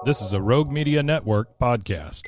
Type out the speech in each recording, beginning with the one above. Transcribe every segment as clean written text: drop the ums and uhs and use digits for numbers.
This is a Rogue Media Network podcast.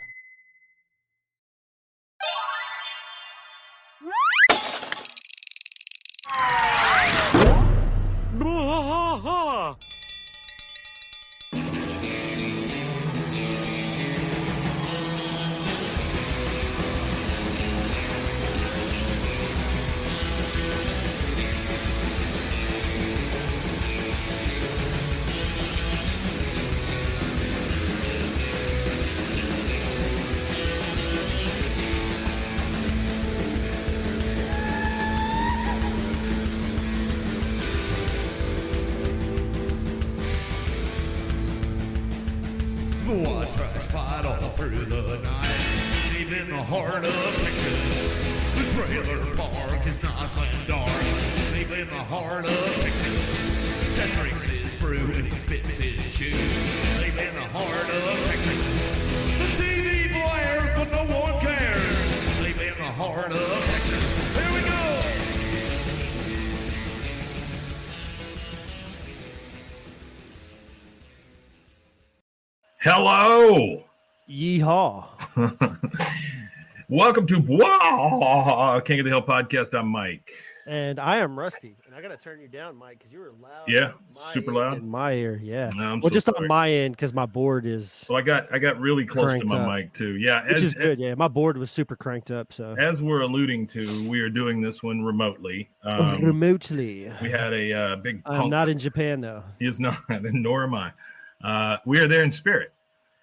Hello. Yeehaw. Welcome to King of the Hill podcast. I'm Mike. And I am Rusty. And I got to turn you down, Mike, because you were loud. Yeah, super loud. In my ear, yeah. No, well, so just sorry. On my end, because my board is. Well, I got really close to my mic, too. Yeah. Which is good, yeah. My board was super cranked up. So as we're alluding to, we are doing this one remotely. Remotely. We had a big punk. I'm not in Japan, though. He is not, and nor am I. We are there in spirit.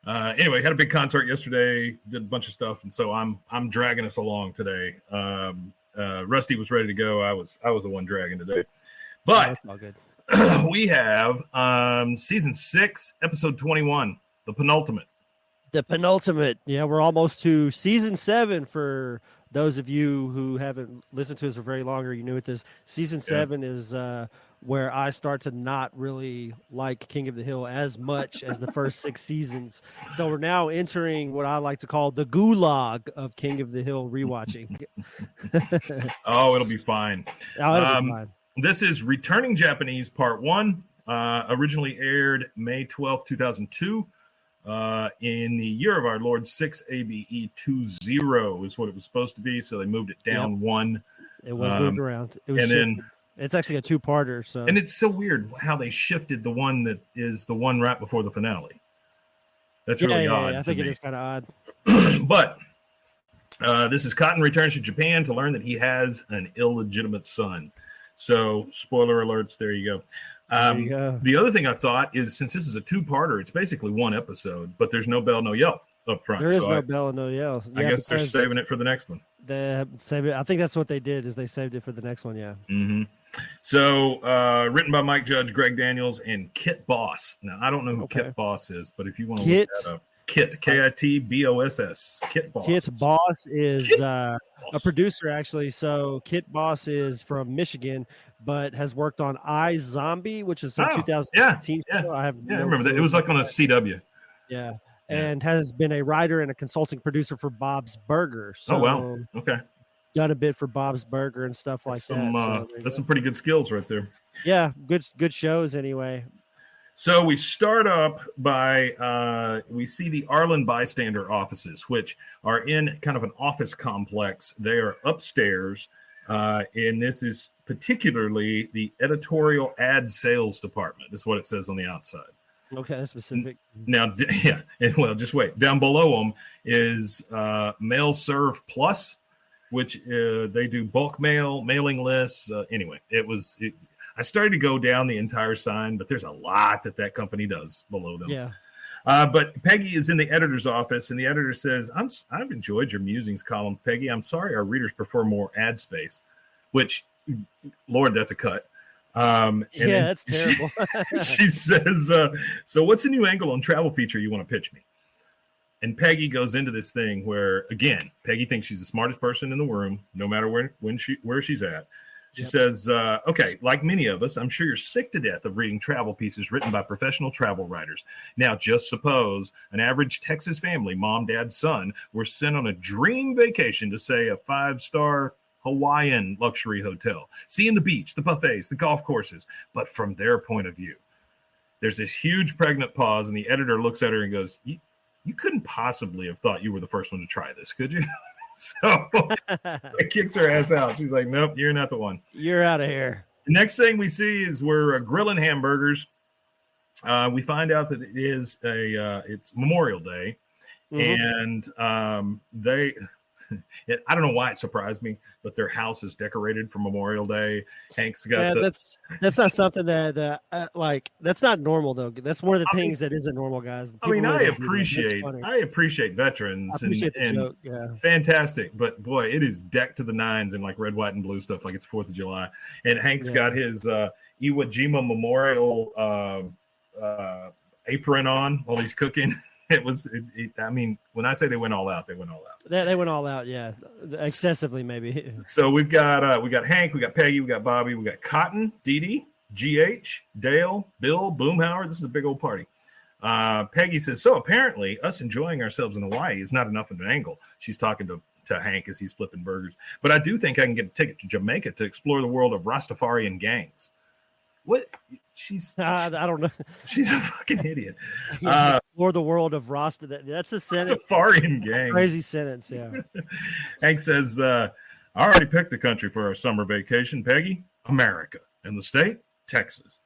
Anyway, had a big concert yesterday, did a bunch of stuff, and so I'm dragging us along today. Rusty was ready to go. I was the one dragging today. But that's all good. We have season 6, episode 21, the penultimate. The penultimate. Yeah, we're almost to season 7 for those of you who haven't listened to us for very long or you knew what this. Season 7 is where I start to not really like King of the Hill as much as the first 6 seasons. So we're now entering what I like to call the gulag of King of the Hill rewatching. Oh, it'll be fine. Oh, it'll be fine. This is Returning Japanese Part 1, originally aired May 12th, 2002. In the year of our Lord 6 ABE 20 is what it was supposed to be. So they moved it down one. It was moved around. It was and then it's actually a 2-parter. So and it's so weird how they shifted the one that is the one right before the finale. That's really odd. I think it is kind of odd. But this is Cotton returns to Japan to learn that he has an illegitimate son. So spoiler alerts. There you go. The other thing I thought is since this is a 2-parter, it's basically one episode, but there's no bell, no yell up front. There is no bell and no yell. I guess they're saving it for the next one. They save it. I think that's what they did is they saved it for the next one. Yeah. Mm-hmm. So written by Mike Judge, Greg Daniels, and Kit Boss. Now I don't know who Kit Boss is, but if you want to look that up, Kit KITBOSS. Kit Boss. Kit Boss is a producer actually. So Kit Boss is from Michigan, but has worked on iZombie, which is some 2015 show. I remember that. It was like on a CW. Yeah. And has been a writer and a consulting producer for Bob's Burger. So oh, wow. Okay. Done a bit for Bob's Burger and stuff like that. That's some pretty good skills right there. Yeah, good shows anyway. So we start up by we see the Arlen Bystander offices, which are in kind of an office complex. They are upstairs, and this is particularly the editorial ad sales department. Is what it says on the outside. Okay, that's specific. Now, yeah, well, just wait. Down below them is Mail Serve Plus, which they do bulk mail, mailing lists. Anyway, I started to go down the entire sign, but there's a lot that company does below them. Yeah. But Peggy is in the editor's office, and the editor says, I've enjoyed your musings column, Peggy. I'm sorry our readers prefer more ad space, which, Lord, that's a cut. That's terrible. She says, so what's the new angle on travel feature you want to pitch me? And Peggy goes into this thing where, again, Peggy thinks she's the smartest person in the room, no matter where she's at. She says, okay, like many of us, I'm sure you're sick to death of reading travel pieces written by professional travel writers. Now, just suppose an average Texas family, mom, dad, son, were sent on a dream vacation to, say, a 5-star Hawaiian luxury hotel, seeing the beach, the buffets, the golf courses, but from their point of view. There's this huge pregnant pause, and the editor looks at her and goes, you couldn't possibly have thought you were the first one to try this, could you? So it kicks her ass out. She's like, nope, you're not the one. You're out of here. The next thing we see is we're grilling hamburgers. We find out that it's Memorial Day, and I don't know why it surprised me, but their house is decorated for Memorial Day. Hank's got that's not something that like that's not normal though. That's one of the things that isn't normal, guys. People I appreciate veterans. I appreciate the joke. Yeah, fantastic. But boy, it is decked to the nines in like red, white, and blue stuff, like it's 4th of July. And Hank's got his Iwo Jima Memorial apron on while he's cooking. I mean, when I say they went all out, they went all out. They went all out, yeah, excessively maybe. So we got Hank, we got Peggy, we got Bobby, we got Cotton, Dee Dee, GH, Dale, Bill, Boomhauer. This is a big old party. Peggy says, so apparently us enjoying ourselves in Hawaii is not enough of an angle. She's talking to Hank as he's flipping burgers. But I do think I can get a ticket to Jamaica to explore the world of Rastafarian gangs. What? I don't know. She's a fucking idiot. Or the world of Rasta. That's a sentence. Rastafarian gang. Crazy sentence, yeah. Hank says, I already picked the country for our summer vacation, Peggy. America. And the state, Texas.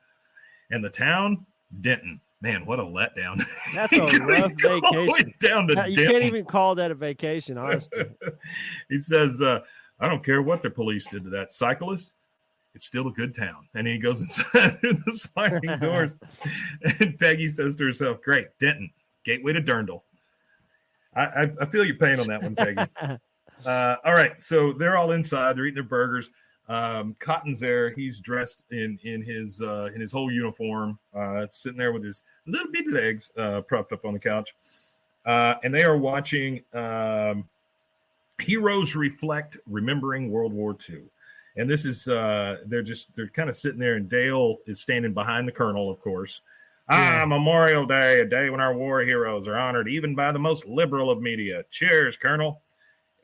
And the town, Denton. Man, what a letdown. That's a rough vacation. Down to you Denton. Can't even call that a vacation, honestly. He says, I don't care what the police did to that cyclist. It's still a good town. And he goes inside through the sliding doors. And Peggy says to herself, great, Denton, gateway to Durndal. I feel your pain on that one, Peggy. All right, so they're all inside. They're eating their burgers. Cotton's there. He's dressed in his whole uniform, sitting there with his little bitty legs propped up on the couch. And they are watching Heroes Reflect, Remembering World War II. And this is they're kind of sitting there, and Dale is standing behind the colonel, of course. Memorial Day, a day when our war heroes are honored even by the most liberal of media. Cheers, Colonel.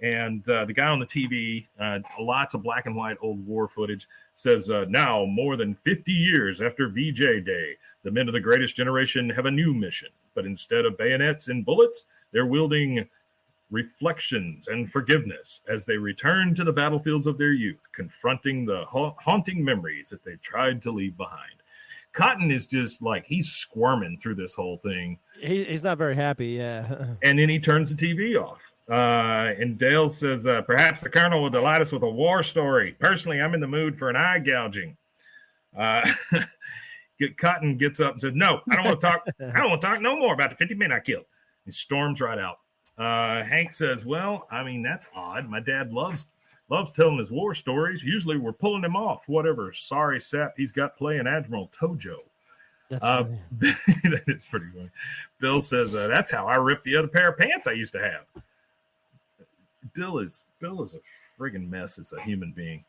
And the guy on the TV, lots of black and white old war footage, says, now, more than 50 years after VJ Day, the men of the greatest generation have a new mission. But instead of bayonets and bullets, they're wielding reflections and forgiveness as they return to the battlefields of their youth, confronting the haunting memories that they've tried to leave behind. Cotton is just like, he's squirming through this whole thing. He's not very happy, yeah. And then he turns the TV off. And Dale says, perhaps the colonel will delight us with a war story. Personally, I'm in the mood for an eye gouging. Cotton gets up and says, no, I don't want to talk. I don't want to talk no more about the 50 men I killed. He storms right out. Hank says, well, I mean, that's odd. My dad loves telling his war stories. Usually we're pulling him off whatever sorry sap he's got playing Admiral Tojo. That is pretty funny. Bill says, that's how I ripped the other pair of pants I used to have. Bill is a friggin' mess as a human being.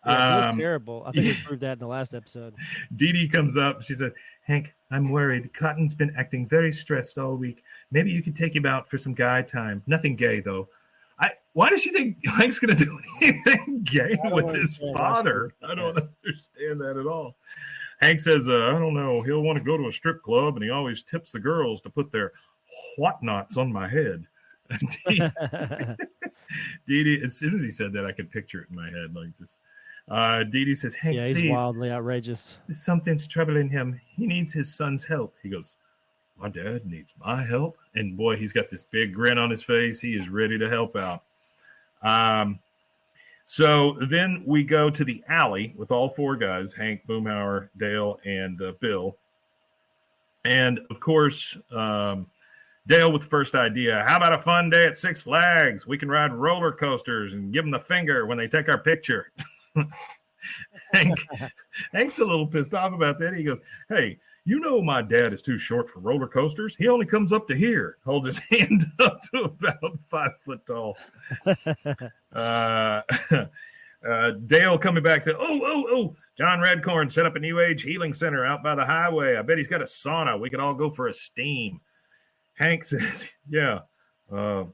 Yeah, he's terrible. I think we proved that in the last episode. Dee Dee comes up. She said, Hank, I'm worried. Cotton's been acting very stressed all week. Maybe you could take him out for some guy time. Nothing gay, though. Why does she think Hank's going to do anything gay with his father? I don't understand that at all. Hank says, I don't know. He'll want to go to a strip club, and he always tips the girls to put their whatnots on my head. Dee Dee, as soon as he said that, I could picture it in my head like this. Dee Dee says, Hank, he's please, wildly outrageous. Something's troubling him. He needs his son's help. He goes, my dad needs my help? And boy, he's got this big grin on his face. He is ready to help out. So then we go to the alley with all four guys, Hank, Boomhauer, Dale, and Bill. And, of course, Dale with the first idea, how about a fun day at Six Flags? We can ride roller coasters and give them the finger when they take our picture. Hank's a little pissed off about that. He goes, hey, you know my dad is too short for roller coasters. He only comes up to here, holds his hand up to about 5 foot tall. Dale coming back said, oh, John Redcorn set up a New Age healing center out by the highway. I bet he's got a sauna. We could all go for a steam. Hank says, yeah,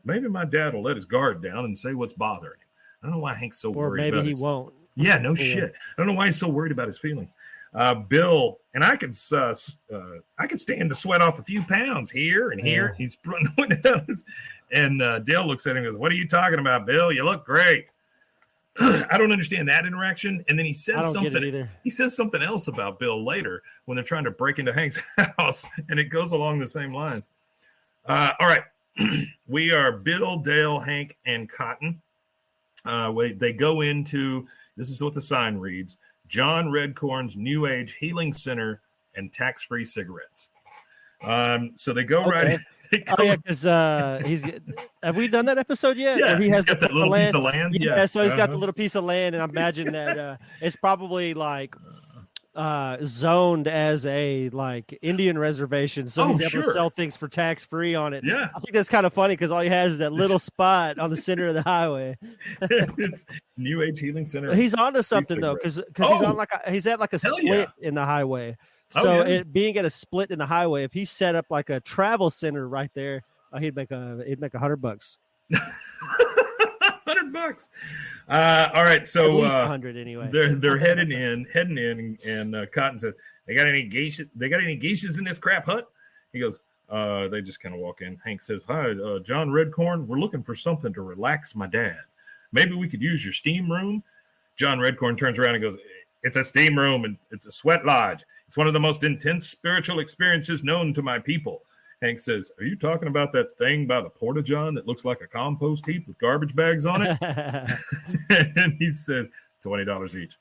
maybe my dad will let his guard down and say what's bothering him. I don't know why Hank's so worried about it. Or maybe he won't. Yeah, no shit. I don't know why he's so worried about his feelings. Bill, and I could stand to sweat off a few pounds here and here. Yeah. He's putting and Dale looks at him and goes, "What are you talking about, Bill? You look great." I don't understand that interaction. And then he says something. He says something else about Bill later when they're trying to break into Hank's house, and it goes along the same lines. All right, we are Bill, Dale, Hank, and Cotton. They go into, this is what the sign reads: John Redcorn's New Age Healing Center and tax-free cigarettes. So they go right. Oh yeah, because have we done that episode yet? Yeah, he has got that little piece of land. Yeah, so he's got the little piece of land, and I imagine that it's probably like zoned as a like Indian reservation, so he's able to sell things for tax free on it. Yeah, I think that's kind of funny because all he has is that little spot on the center of the highway. It's New Age Healing Center. He's onto something though, because he's at like a split in the highway. So it being at a split in the highway, if he set up like a travel center right there, he'd make $100. $100. All right, so at least 100 anyway. They're heading in, and Cotton says, "They got any geishas? They got any geishas in this crap hut?" He goes, "They just kind of walk in." Hank says, "Hi, John Redcorn. We're looking for something to relax my dad. Maybe we could use your steam room." John Redcorn turns around and goes, "It's a steam room, and it's a sweat lodge. It's one of the most intense spiritual experiences known to my people." Hank says, "Are you talking about that thing by the porta-john that looks like a compost heap with garbage bags on it?" And he says, $20 each.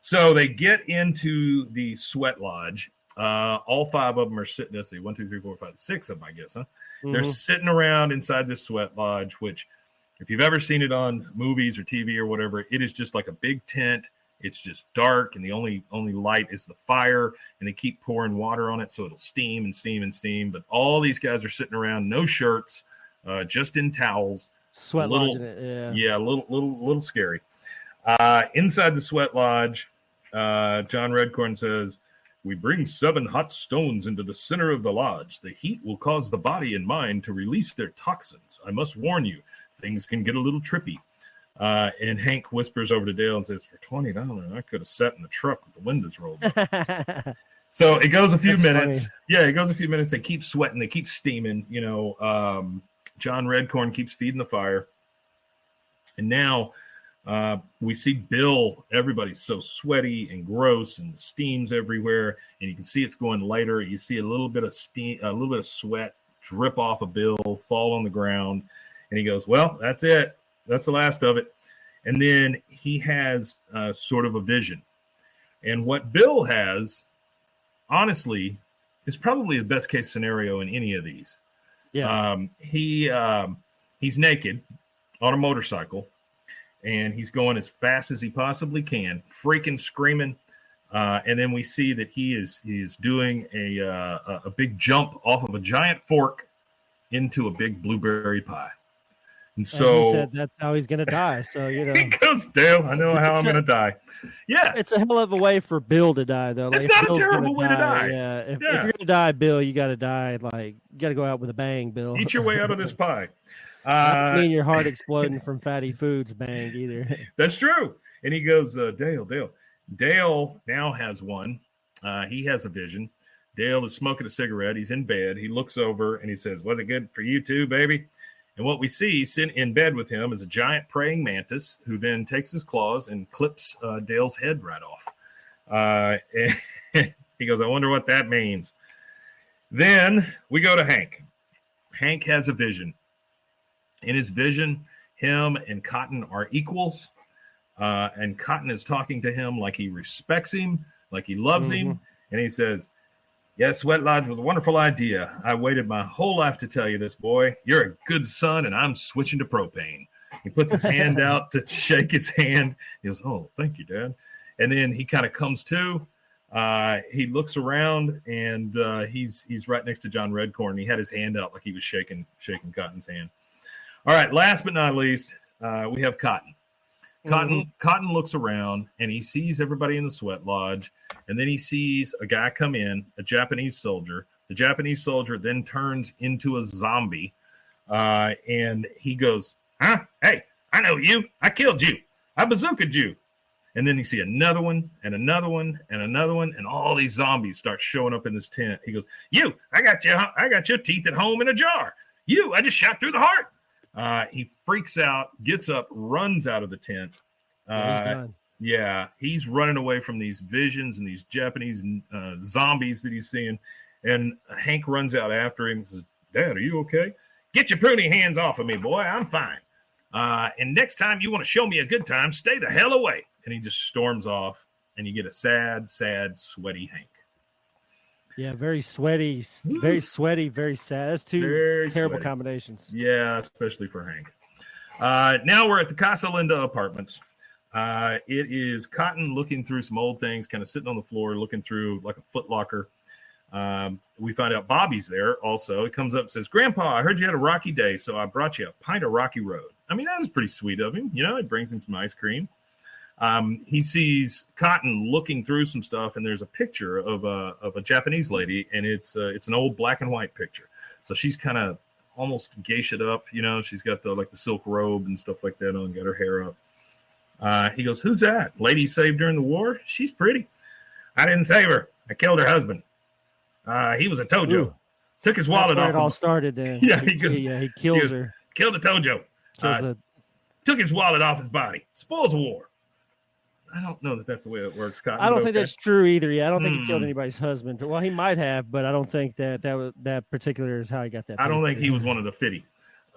So they get into the sweat lodge. All five of them are sitting. Let's see, 1, 2, 3, 4, 5, 6 of them, I guess, huh? Mm-hmm. They're sitting around inside this sweat lodge, which if you've ever seen it on movies or TV or whatever, it is just like a big tent. It's just dark, and the only light is the fire, and they keep pouring water on it so it'll steam and steam and steam. But all these guys are sitting around, no shirts, just in towels. Sweat lodge in it, yeah, a little scary. Inside the sweat lodge, John Redcorn says, "We bring 7 hot stones into the center of the lodge. The heat will cause the body and mind to release their toxins. I must warn you, things can get a little trippy." And Hank whispers over to Dale and says, "For $20, I could have sat in the truck with the windows rolled up." So it goes a few minutes. Funny. Yeah, it goes a few minutes. They keep sweating. They keep steaming. John Redcorn keeps feeding the fire. And now we see Bill. Everybody's so sweaty and gross, and the steam's everywhere. And you can see it's going lighter. You see a little bit of steam, a little bit of sweat drip off of Bill, fall on the ground. And he goes, "Well, that's it. That's the last of it." And then he has sort of a vision. And what Bill has, honestly, is probably the best case scenario in any of these. Yeah. He's naked on a motorcycle, and he's going as fast as he possibly can, freaking screaming. And then we see that he is doing a big jump off of a giant fork into a big blueberry pie. And so he said that's how he's going to die. So, he goes, "Dale, I know how I'm going to die." Yeah. It's a hell of a way for Bill to die, though. Like, it's not a terrible way to die. Yeah. If you're going to die, Bill, you got to die. Like, you got to go out with a bang, Bill. Eat your way out of this pie. I mean, your heart exploding from fatty foods bang either. That's true. And he goes, Dale. Dale now has one. He has a vision. Dale is smoking a cigarette. He's in bed. He looks over and he says, "Was it good for you too, baby?" And what we see sitting in bed with him is a giant praying mantis who then takes his claws and clips Dale's head right off. And he goes, "I wonder what that means." Then we go to Hank. Hank has a vision. In his vision, him and Cotton are equals. And Cotton is talking to him like he respects him, like he loves him. And he says, "Yes, Sweat Lodge was a wonderful idea. I waited my whole life to tell you this, boy. You're a good son, and I'm switching to propane." He puts his hand out to shake his hand. He goes, "Oh, thank you, Dad." And then he kind of comes to. He looks around, and he's right next to John Redcorn. He had his hand out like he was shaking Cotton's hand. All right, last but not least, we have Cotton. Cotton looks around, and he sees everybody in the sweat lodge, and then he sees a guy come in, a Japanese soldier. The Japanese soldier then turns into a zombie, and he goes, "Huh? Hey, I know you. I killed you. I bazookaed you." And then you see another one and another one and another one, and all these zombies start showing up in this tent. He goes, "You, I got your teeth at home in a jar. You, I just shot through the heart." He freaks out, gets up, runs out of the tent. Yeah, he's running away from these visions and these Japanese zombies that he's seeing. And Hank runs out after him and says, "Dad, are you okay? Get your pruny hands off of me, boy. I'm fine. And next time you want to show me a good time, stay the hell away." And he just storms off, and you get a sad, sweaty Hank. Yeah, very sweaty, very sad. That's two very terrible sweaty combinations. Yeah, especially for Hank. Now we're at the Casa Linda apartments. It is Cotton looking through some old things, kind of sitting on the floor, looking through like a Foot Locker. We find out Bobby's there also. He comes up and says, "Grandpa, I heard you had a rocky day, so I brought you a pint of Rocky Road." I mean, that was pretty sweet of him. You know, it brings him some ice cream. He sees Cotton looking through some stuff, and there's a picture of a Japanese lady, and it's an old black and white picture. So she's kind of almost geisha'd up, you know. She's got the silk robe and stuff like that on, got her hair up. He goes, "Who's that? Lady saved during the war? She's pretty." "I didn't save her. I killed her husband. He was a Tojo. Ooh. Took his wallet off. It all started then. Yeah, he kills her. Killed a Tojo. Took his wallet off his body. Spoils of war." I don't know that that's the way it works, Cotton. I don't think that's true either. Yeah, I don't think he killed anybody's husband. Well, he might have, but I don't think that particular is how he got that. I don't think he was one of the 50.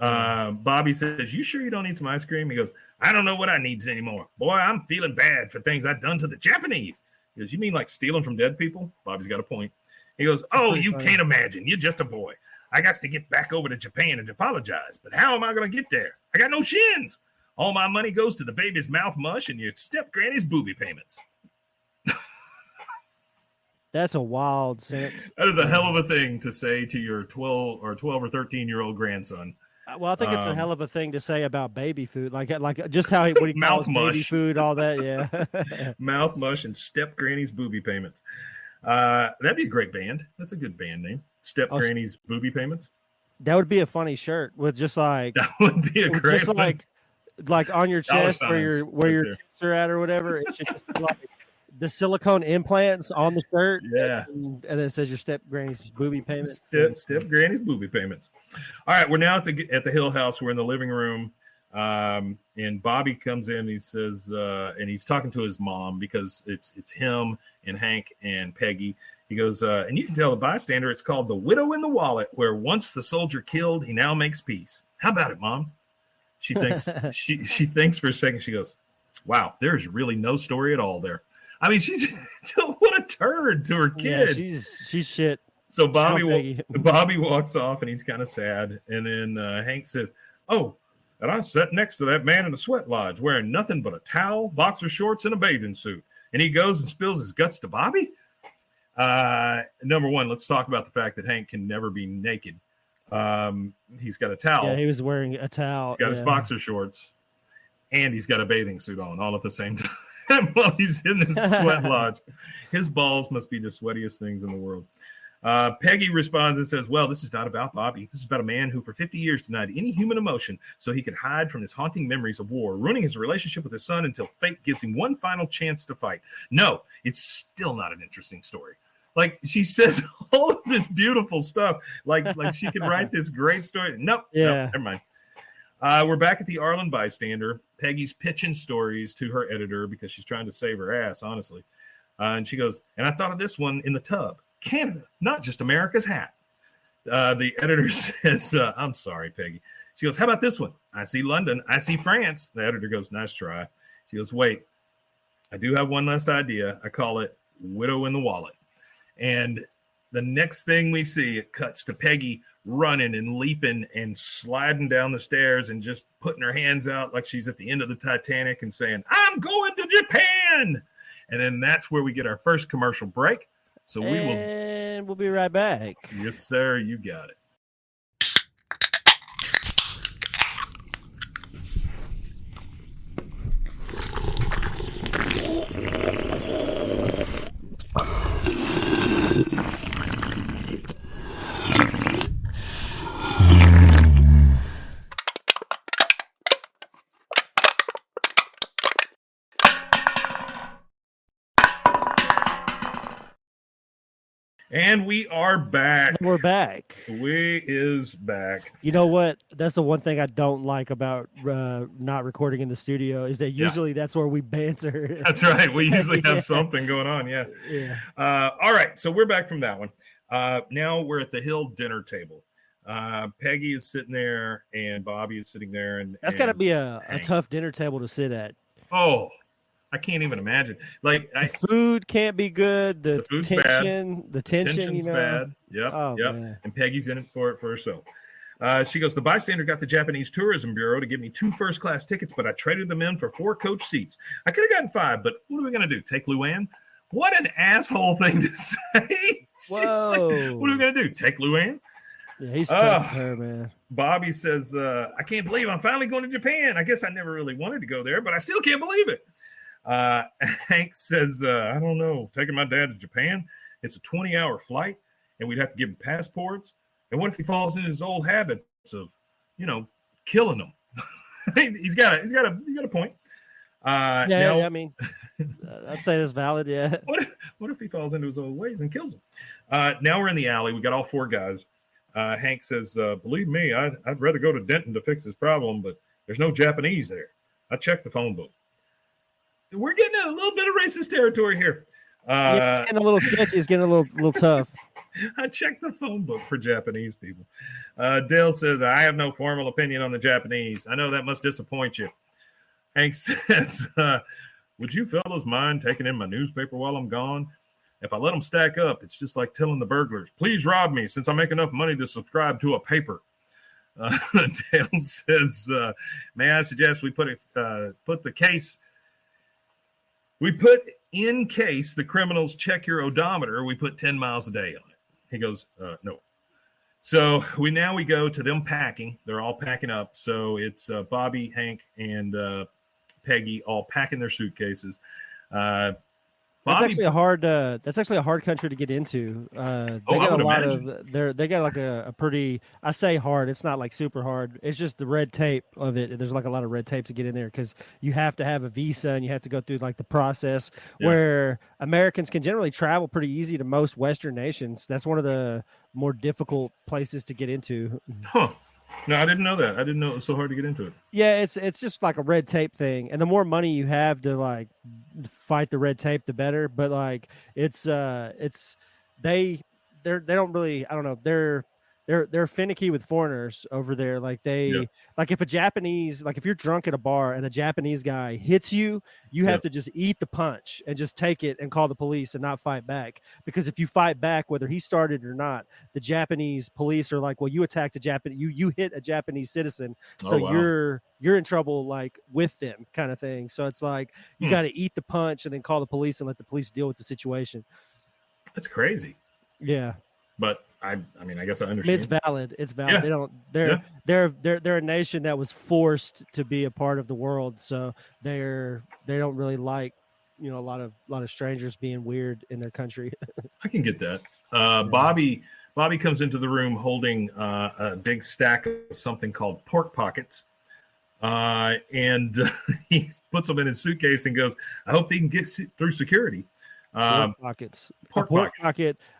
Bobby says, "You sure you don't need some ice cream?" He goes, "I don't know what I needs anymore. Boy, I'm feeling bad for things I've done to the Japanese." He goes, "You mean like stealing from dead people?" Bobby's got a point. He goes, "Oh, you can't imagine. You're just a boy. I got to get back over to Japan and apologize. But how am I going to get there? I got no shins. All my money goes to the baby's mouth mush and your step-granny's booby payments." That's a wild sentence. That is a hell of a thing to say to your 12 or 13-year-old grandson. Well, I think it's a hell of a thing to say about baby food, like just how what he calls baby food, all that. Yeah, mouth mush and step granny's booby payments. That'd be a great band. That's a good band name. Step Granny's Booby Payments. That would be a funny shirt with just like that would be a great just like on your chest where your tits are at or whatever. It should just be like the silicone implants on the shirt. Yeah, and then it says your Step Granny's Booby Payments. Step Granny's Booby Payments. All right, we're now at the Hill House. We're in the living room. And Bobby comes in, he says, and he's talking to his mom because it's him and Hank and Peggy. He goes, and you can tell the bystander it's called The Widow in the Wallet, where once the soldier killed, he now makes peace. How about it, Mom? She thinks she thinks for a second. She goes, "Wow, there's really no story at all there." I mean, she's what a turd to her kid. Yeah, she's shit. So Bobby walks off and he's kind of sad. And then Hank says, "Oh, and I sat next to that man in the sweat lodge wearing nothing but a towel, boxer shorts, and a bathing suit. And he goes and spills his guts to Bobby." Number one, let's talk about the fact that Hank can never be naked. He's got a towel. Yeah, he was wearing a towel. He's got his boxer shorts, and he's got a bathing suit on all at the same time while he's in this sweat lodge. His balls must be the sweatiest things in the world. Peggy responds and says, "Well, this is not about Bobby. This is about a man who for 50 years denied any human emotion so he could hide from his haunting memories of war, ruining his relationship with his son until fate gives him one final chance to fight." No, it's still not an interesting story. Like, she says all of this beautiful stuff, like she could write this great story. Nope, never mind. We're back at the Arlen Bystander. Peggy's pitching stories to her editor because she's trying to save her ass, honestly. And she goes, "And I thought of this one in the tub. Canada, not just America's hat." The editor says, "I'm sorry, Peggy." She goes, "How about this one? I see London. I see France." The editor goes, "Nice try." She goes, "Wait, I do have one last idea. I call it Widow in the Wallet." And the next thing we see, it cuts to Peggy running and leaping and sliding down the stairs and just putting her hands out like she's at the end of the Titanic and saying, "I'm going to Japan." And then that's where we get our first commercial break. So we'll be right back. Yes, sir. You got it. And we are back. We're back. We is back. You know what? That's the one thing I don't like about not recording in the studio is that usually that's where we banter. That's right. We usually have Yeah. something going on. Yeah. Yeah. All right. So we're back from that one. Now we're at the Hill dinner table. Peggy is sitting there and Bobby is sitting there. And That's got to be a tough dinner table to sit at. Oh, I can't even imagine. Like the food can't be good. The food's tension, bad. The tension's bad. Yep. Oh, yep. Man. And Peggy's in it for herself. She goes, the bystander got the Japanese Tourism Bureau to give me 2 first-class tickets, but I traded them in for 4 coach seats. I could have gotten 5, but what are we going to do? Take Luann? What an asshole thing to say. Whoa. Like, what are we going to do? Take Luann? Yeah, he's tough her, man. Bobby says, I can't believe I'm finally going to Japan. I guess I never really wanted to go there, but I still can't believe it. Hank says, I don't know, taking my dad to Japan, it's a 20-hour flight, and we'd have to give him passports. And what if he falls into his old habits of, killing them? he's got a point. Yeah, I mean, I'd say that's valid. Yeah. What if he falls into his old ways and kills him? Now we're in the alley. We got all 4 guys. Hank says, believe me, I'd rather go to Denton to fix this problem, but there's no Japanese there. I checked the phone book. We're getting in a little bit of racist territory here. It's getting a little sketchy. It's getting a little tough. I checked the phone book for Japanese people. Dale says, I have no formal opinion on the Japanese. I know that must disappoint you. Hank says, would you fellows mind taking in my newspaper while I'm gone? If I let them stack up, it's just like telling the burglars, please rob me since I make enough money to subscribe to a paper. Dale says, may I suggest we put the case. We put in case the criminals check your odometer, we put 10 miles a day on it. He goes, no. So we go to them packing. They're all packing up. So it's Bobby, Hank, and Peggy all packing their suitcases. That's actually a hard country to get into. They got a lot of they got like a pretty, I say hard, it's not like super hard. It's just the red tape of it. There's like a lot of red tape to get in there because you have to have a visa and you have to go through like the process where Americans can generally travel pretty easy to most Western nations. That's one of the more difficult places to get into. Huh. No, I didn't know that. I didn't know it was so hard to get into it. Yeah, it's just like a red tape thing, and the more money you have to like fight the red tape, the better. But like they don't really, I don't know, they're finicky with foreigners over there. Like like if you're drunk at a bar and a Japanese guy hits you, you have to just eat the punch and just take it and call the police and not fight back. Because if you fight back, whether he started or not, the Japanese police are like, well, you attacked you hit a Japanese citizen, so you're in trouble like with them kind of thing. So it's like you got to eat the punch and then call the police and let the police deal with the situation. That's crazy. Yeah. But I mean, I guess I understand. It's valid. Yeah. They're a nation that was forced to be a part of the world, so they don't really like, a lot of strangers being weird in their country. I can get that. Bobby comes into the room holding a big stack of something called pork pockets, and he puts them in his suitcase and goes, "I hope they can get through security." Pork pockets.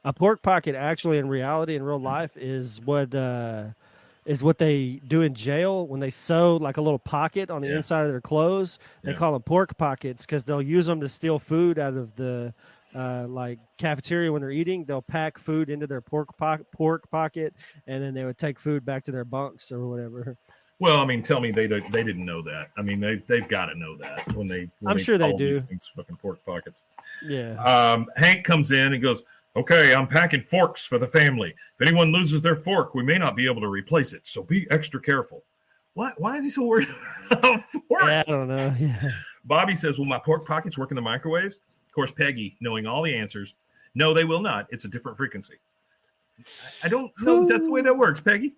A pork pocket actually in reality, in real life, is what they do in jail when they sew like a little pocket on the inside of their clothes. They call them pork pockets because they'll use them to steal food out of the like cafeteria when they're eating. They'll pack food into their pork pocket, and then they would take food back to their bunks or whatever. Well, I mean, tell me they didn't know that. I mean, they've got to know that when I'm sure they do. These things fucking pork pockets. Yeah. Hank comes in and goes, "Okay, I'm packing forks for the family. If anyone loses their fork, we may not be able to replace it. So be extra careful." What? Why is he so worried about forks? Yeah, I don't know. Yeah. Bobby says, "Will my pork pockets work in the microwaves?" Of course, Peggy, knowing all the answers, no, they will not. It's a different frequency. I don't know if that's the way that works, Peggy.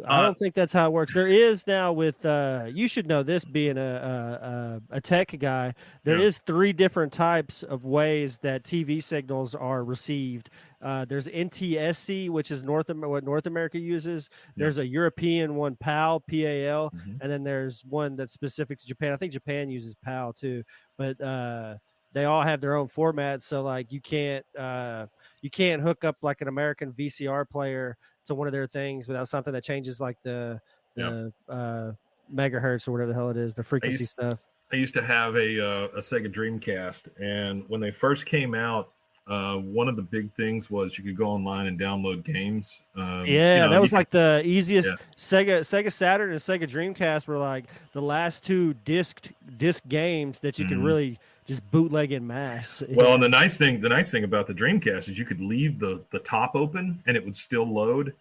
I don't think that's how it works. There is now with you should know this, being a tech guy. There is 3 different types of ways that TV signals are received. There's NTSC, which is what North America uses. There's a European one, PAL, PAL, and then there's one that's specific to Japan. I think Japan uses PAL too, but they all have their own formats. So like you can't you can't hook up like an American VCR player to one of their things without something that changes like the megahertz or whatever the hell it is, the frequency stuff. I used to have a Sega Dreamcast, and when they first came out, one of the big things was you could go online and download games. That was like the easiest. Sega Saturn and Sega Dreamcast were like the last two disc games that you could really just bootleg in mass. Well, and the nice thing about the Dreamcast is you could leave the top open and it would still load.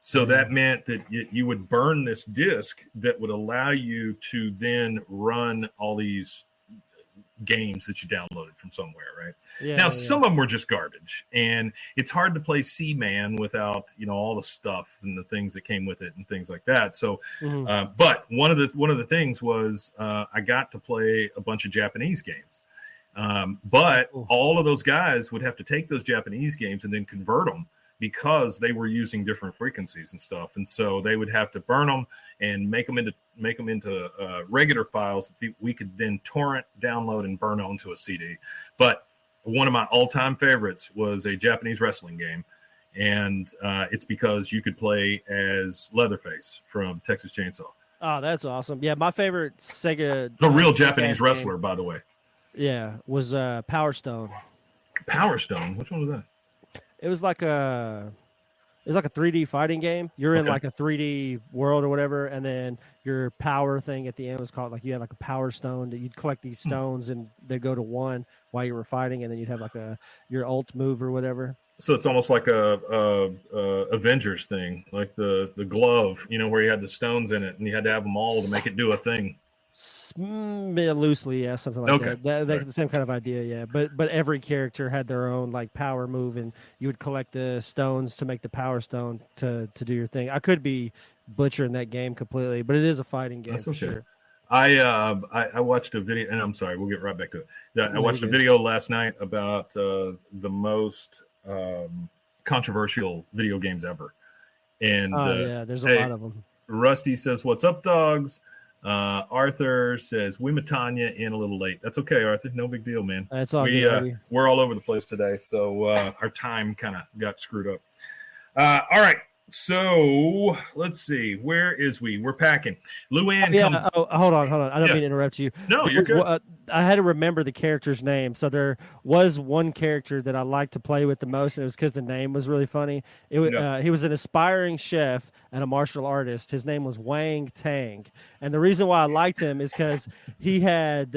So that meant that you would burn this disc that would allow you to then run all these games that you downloaded from somewhere, right? Some of them were just garbage, and it's hard to play Seaman without all the stuff and the things that came with it and things like that. So, but one of the things was I got to play a bunch of Japanese games, but all of those guys would have to take those Japanese games and then convert them, because they were using different frequencies and stuff, and so they would have to burn them and make them into regular files that we could then torrent, download, and burn onto a CD. But one of my all-time favorites was a Japanese wrestling game, and it's because you could play as Leatherface from Texas Chainsaw. Oh, that's awesome! Yeah, my favorite Sega, the real Japanese wrestler, by the way. Yeah, was Power Stone. Power Stone. Which one was that? It was like a 3D fighting game. You're in like a 3D world or whatever, and then your power thing at the end was called, like, you had like a power stone that you'd collect these stones and they go to one while you were fighting, and then you'd have like your ult move or whatever. So it's almost like a Avengers thing, like the glove, where you had the stones in it and you had to have them all to make it do a thing. Loosely, yeah, something like that. That's the same kind of idea, yeah. But every character had their own like power move, and you would collect the stones to make the power stone to do your thing. I could be butchering that game completely, but it is a fighting game. That's for sure. I watched a video, and I'm sorry, we'll get right back to it. I watched a video last night about the most controversial video games ever, and there's a lot of them. Rusty says, "What's up, dogs?" Arthur says, "We met Tanya in a little late." That's okay, Arthur. No big deal, man. That's all good. We're all over the place today, so our time kind of got screwed up. All right, so let's see. Where is we? We're packing. Luann comes. Oh, hold on. I don't mean to interrupt you. No, you're good. I had to remember the character's name. So there was one character that I liked to play with the most, and it was because the name was really funny. He was an aspiring chef and a martial artist. His name was Wang Tang, and the reason why I liked him is because he had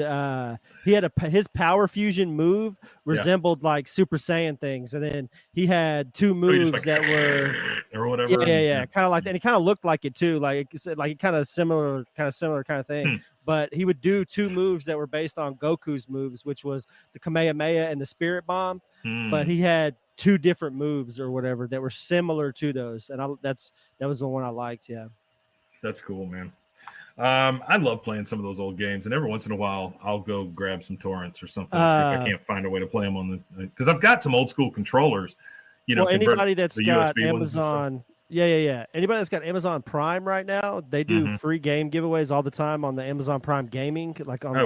his power fusion move resembled like Super Saiyan things, and then he had two moves that were or whatever. Yeah, kind of like that. And he kind of looked like it too, like kind of similar kind of thing. But he would do two moves that were based on Goku's moves, which was the Kamehameha and the Spirit Bomb. But he had two different moves or whatever that were similar to those, and that was the one I liked. Yeah, that's cool, man. I love playing some of those old games, and every once in a while I'll go grab some torrents or something. See if I can't find a way to play them on because I've got some old school controllers. Anybody that's got Amazon. Yeah. Anybody that's got Amazon Prime right now, they do free game giveaways all the time on the Amazon Prime Gaming, like on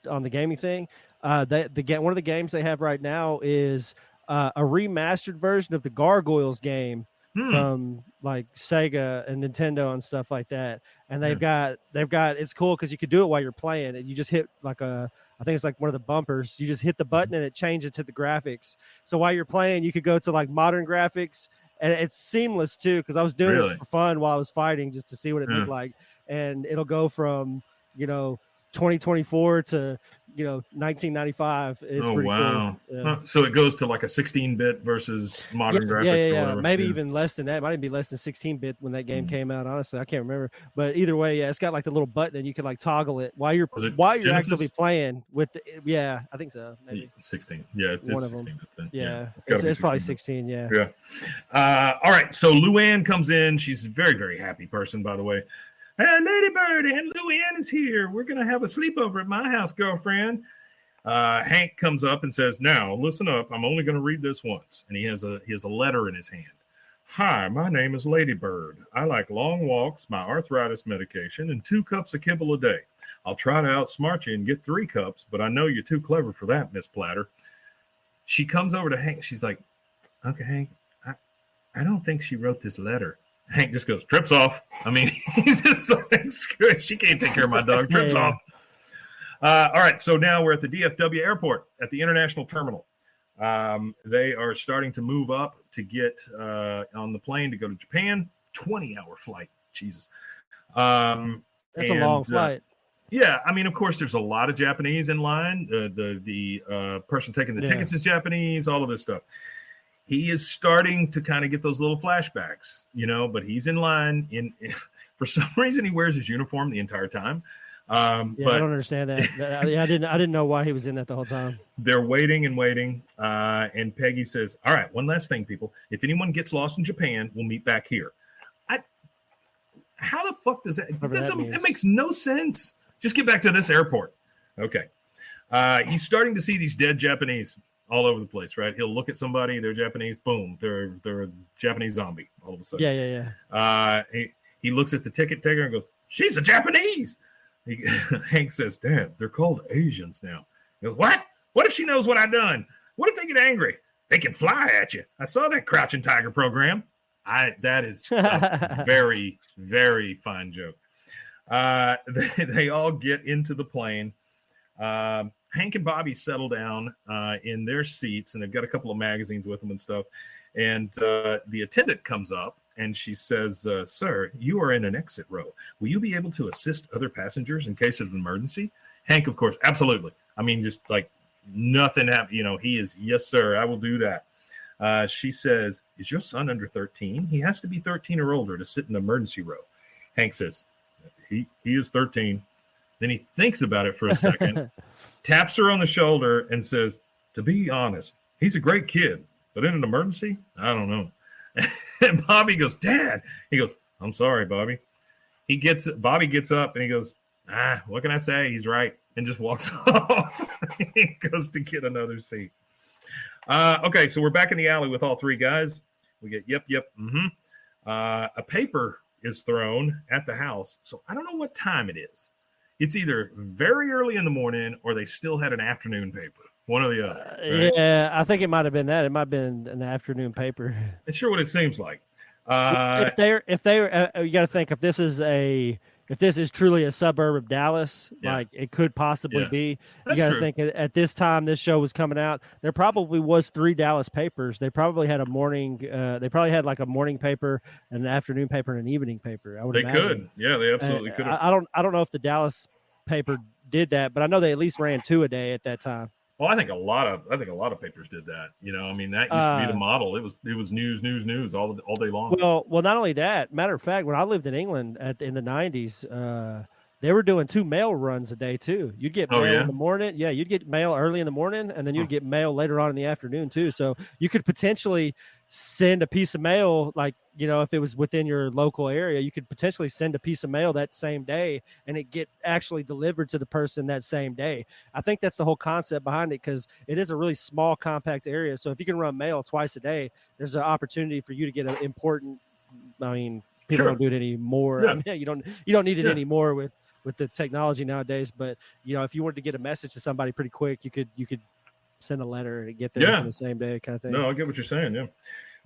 on the gaming thing. One of the games they have right now is a remastered version of the Gargoyles game from like Sega and Nintendo and stuff like that. And they've got it's cool because you could do it while you're playing, and you just hit like I think it's like one of the bumpers. You just hit the button and it changes to the graphics. So while you're playing, you could go to like modern graphics. And it's seamless too, because I was doing it for fun while I was fighting, just to see what it looked like. And it'll go from 2024 to 1995. It's pretty cool. Yeah. So it goes to like a 16-bit versus modern graphics. Yeah. Maybe even less than that. It might even be less than 16-bit when that game came out. Honestly, I can't remember. But either way, it's got like the little button, and you can like toggle it while you're actively playing with. I think so. Maybe 16. Yeah, it's one 16. of them. Then. Yeah, it's probably 16. Yeah. All right. So Luann comes in. She's a very, very happy person, by the way. Hey, Lady Bird and Luann is here. We're going to have a sleepover at my house, girlfriend. Hank comes up and says, "Now, listen up. I'm only going to read this once." And he has a letter in his hand. "Hi, my name is Lady Bird. I like long walks, my arthritis medication, and 2 cups of kibble a day. I'll try to outsmart you and get 3 cups, but I know you're too clever for that, Miss Platter." She comes over to Hank. She's like, okay, Hank, I don't think she wrote this letter. Hank just goes, trips off. I mean, he's just like, screw it. She can't take care of my dog. Trips off. All right. So now we're at the DFW airport at the international terminal. They are starting to move up to get on the plane to go to Japan. 20-hour flight. Jesus. That's a long flight. Yeah, I mean, of course, there's a lot of Japanese in line. The person taking the tickets is Japanese, all of this stuff. He is starting to kind of get those little flashbacks, but he's in line. For some reason, he wears his uniform the entire time. But I don't understand that. I didn't know why he was in that the whole time. They're waiting and waiting. And Peggy says, all right, one last thing, people. If anyone gets lost in Japan, we'll meet back here. How the fuck does that? It makes no sense. Just get back to this airport. Okay. He's starting to see these dead Japanese all over the place, right? He'll look at somebody, they're Japanese, boom, they're a Japanese zombie all of a sudden. Yeah. He looks at the ticket taker and goes, she's a Japanese. Hank says, Dad, they're called Asians now. He goes, what? What if she knows what I've done? What if they get angry? They can fly at you. I saw that Crouching Tiger program. That is a very, very fine joke. They all get into the plane. Hank and Bobby settle down in their seats, and they've got a couple of magazines with them and stuff. And the attendant comes up, and she says, sir, you are in an exit row. Will you be able to assist other passengers in case of an emergency? Hank, of course, absolutely. I mean, just like nothing happened. He is, yes, sir, I will do that. She says, is your son under 13? He has to be 13 or older to sit in the emergency row. Hank says, he is 13. Then he thinks about it for a second, taps her on the shoulder and says, to be honest, he's a great kid, but in an emergency, I don't know. And Bobby goes, Dad. He goes, I'm sorry, Bobby. Bobby gets up and he goes, what can I say? He's right. And just walks off. He goes to get another seat. Okay, so we're back in the alley with all three guys. We get yep, mm-hmm. A paper is thrown at the house. So I don't know what time it is. It's either very early in the morning or they still had an afternoon paper. One or the other. Right? Yeah, I think it might have been that. It might have been an afternoon paper. It's sure what it seems like. If they're, you got to think if this is truly a suburb of Dallas, like it could possibly be. You got to think at this time this show was coming out, there probably was 3 Dallas papers. They probably had a morning. They probably had like a morning paper, an afternoon paper, and an evening paper. I would imagine. Could. Yeah, they absolutely could. I don't know if the Dallas paper did that, but I know they at least ran 2 a day at that time. Well, I think a lot of papers did that. I mean, that used to be the model. It was news all day long. Well, not only that. Matter of fact, when I lived in England in the 90s, they were doing 2 mail runs a day too. You'd get mail in the morning. Yeah, you'd get mail early in the morning, and then you'd get mail later on in the afternoon too. So you could potentially send a piece of mail, like, if it was within your local area, you could potentially send a piece of mail that same day and it get actually delivered to the person that same day. I think that's the whole concept behind it, because it is a really small, compact area. So if you can run mail twice a day, there's an opportunity for you to get an important, people don't do it anymore. Yeah. I mean, you don't need it anymore with the technology nowadays. But, if you wanted to get a message to somebody pretty quick, you could send a letter and get there the same day kind of thing. No, I get what you're saying. Yeah.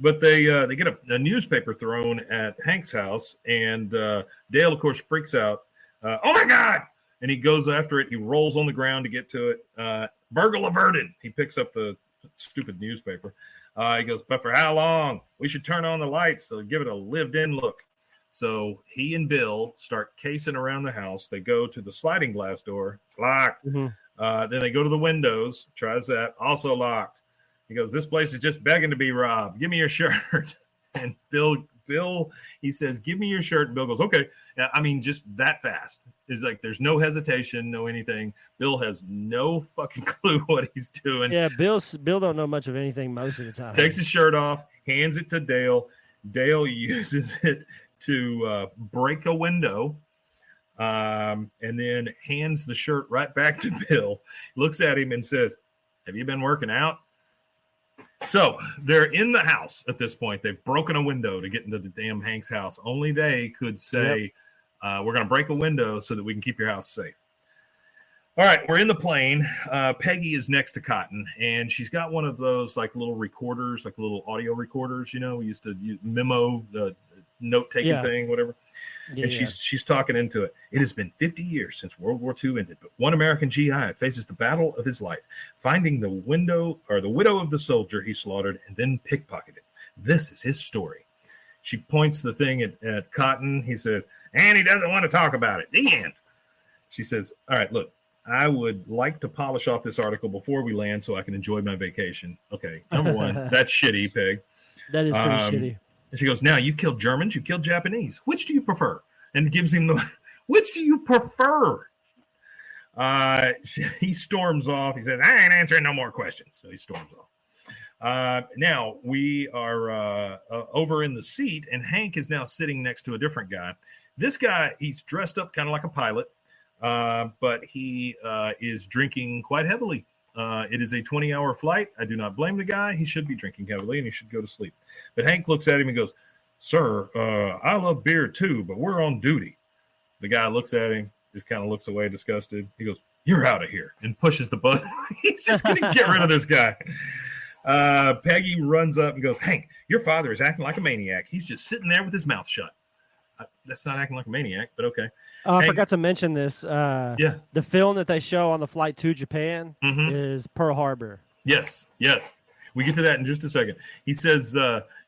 But they get a newspaper thrown at Hank's house, and Dale, of course, freaks out. Oh my God! And he goes after it. He rolls on the ground to get to it. Burgle averted. He picks up the stupid newspaper. He goes, but for how long? We should turn on the lights to give it a lived-in look. So he and Bill start casing around the house. They go to the sliding glass door. Locked. Mm-hmm. Then they go to the windows. Tries that. Also locked. He goes, this place is just begging to be robbed. Give me your shirt. And Bill, he says, give me your shirt. And Bill goes, okay. I mean, just that fast. It's like there's no hesitation, no anything. Bill has no fucking clue what he's doing. Yeah, Bill don't know much of anything most of the time. Takes his shirt off, hands it to Dale. Dale uses it to break a window, and then hands the shirt right back to Bill. Looks at him and says, have you been working out? So they're in the house at this point. They've broken a window to get into the damn Hank's house. Only they could say, we're going to break a window so that we can keep your house safe. All right, we're in the plane. Peggy is next to Cotton, and she's got one of those like little recorders, like little audio recorders. We used to use memo, the note-taking thing, whatever. Yeah, and she's talking into it. It has been 50 years since World War II ended, but one American GI faces the battle of his life, finding the widow of the soldier he slaughtered and then pickpocketed. This is his story. She points the thing at Cotton. He says, and he doesn't want to talk about it. The end. She says, all right, look, I would like to polish off this article before we land so I can enjoy my vacation. Okay, number one, that's shitty, Peg. That is pretty shitty. And she goes, now you've killed Germans, you've killed Japanese. Which do you prefer? And gives him which do you prefer? He storms off. He says, I ain't answering no more questions. So he storms off. Now we are over in the seat, and Hank is now sitting next to a different guy. This guy, he's dressed up kind of like a pilot. But he is drinking quite heavily. It is a 20-hour flight. I do not blame the guy. He should be drinking heavily, and he should go to sleep. But Hank looks at him and goes, sir, I love beer too, but we're on duty. The guy looks at him, just kind of looks away disgusted. He goes, you're out of here, and pushes the button. He's just going to get rid of this guy. Peggy runs up and goes, Hank, your father is acting like a maniac. He's just sitting there with his mouth shut. That's not acting like a maniac, but okay. I forgot to mention this. The film that they show on the flight to Japan is Pearl Harbor. Yes. We get to that in just a second. He says,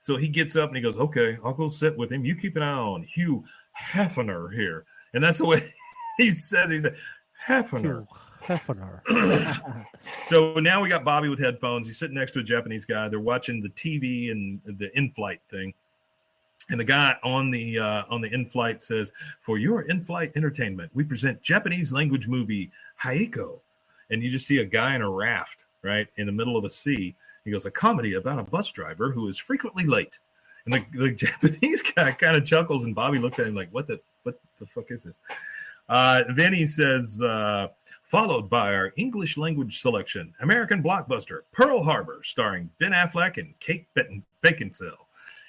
so he gets up and he goes, okay, I'll go sit with him. You keep an eye on Hugh Hefner here. And that's the way he says, he said, Hefner. So now we got Bobby with headphones. He's sitting next to a Japanese guy. They're watching the TV and the in-flight thing. And the guy on the in-flight says, for your in-flight entertainment, we present Japanese language movie Haiko. And you just see a guy in a raft, right, in the middle of the sea. He goes, a comedy about a bus driver who is frequently late. And the Japanese guy kind of chuckles, and Bobby looks at him like, what the fuck is this? Then he says, followed by our English language selection, American blockbuster, Pearl Harbor, starring Ben Affleck and Kate Beckinsale.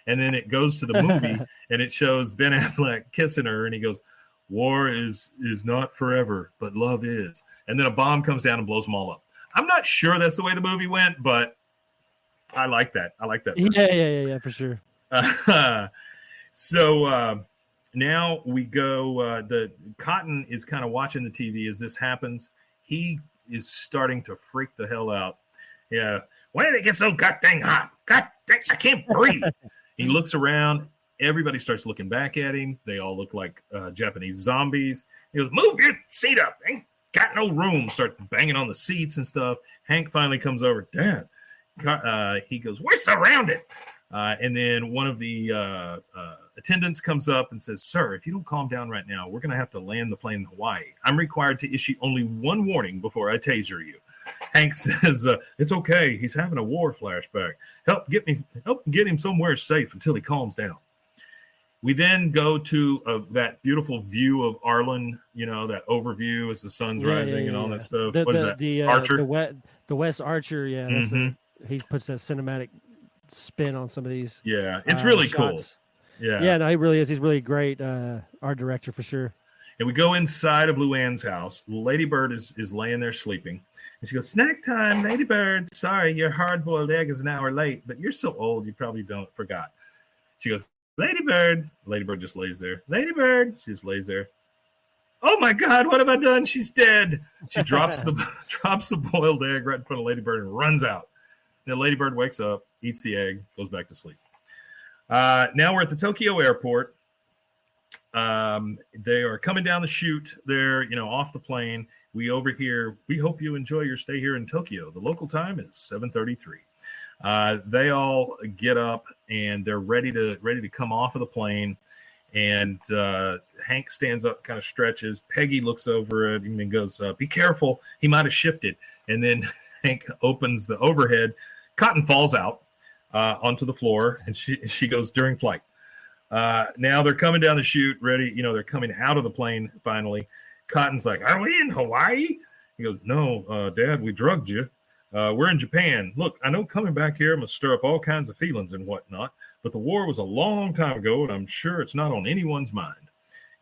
And then it goes to the movie, and it shows Ben Affleck kissing her, and he goes, war is not forever, but love is. And then a bomb comes down and blows them all up. I'm not sure that's the way the movie went, but I like that. Yeah, for sure. So now we go, the Cotton is kind of watching the TV as this happens. He is starting to freak the hell out. Yeah. Why did it get so goddamn hot? God dang, I can't breathe. He looks around. Everybody starts looking back at him. They all look like Japanese zombies. He goes, move your seat up. Ain't got no room. Start banging on the seats and stuff. Hank finally comes over. Dad. He goes, we're surrounded. And then one of the attendants comes up and says, sir, if you don't calm down right now, we're going to have to land the plane in Hawaii. I'm required to issue only one warning before I taser you. Hank says, it's okay. He's having a war flashback. Help get him somewhere safe until he calms down. We then go to that beautiful view of Arlen, that overview as the sun's rising and all that stuff. What is that? Archer? The West Archer, yeah. He puts that cinematic spin on some of these. Yeah, it's really shots. Cool. Yeah. Yeah, no, he really is. He's really great art director for sure. And we go inside of Luann's house. Lady Bird is laying there sleeping. And she goes, snack time, Lady Bird. Sorry, your hard-boiled egg is an hour late, but you're so old you probably forgot. She goes, Lady Bird. Lady Bird just lays there. Lady Bird. She just lays there. Oh my God, what have I done? She's dead. She drops the boiled egg right in front of Lady Bird and runs out. Then Lady Bird wakes up, eats the egg, goes back to sleep. Now we're at the Tokyo airport. They are coming down the chute. They're, off the plane. We overhear, we hope you enjoy your stay here in Tokyo. The local time is 7:33. They all get up and they're ready to come off of the plane. And Hank stands up, kind of stretches. Peggy looks over at him and goes, be careful. He might have shifted. And then Hank opens the overhead. Cotton falls out onto the floor, and she goes during flight. Now they're coming down the chute, ready. They're coming out of the plane finally. Cotton's like, are we in Hawaii? He goes, no, Dad, we drugged you. We're in Japan. Look, I know coming back here must stir up all kinds of feelings and whatnot, but the war was a long time ago, and I'm sure it's not on anyone's mind.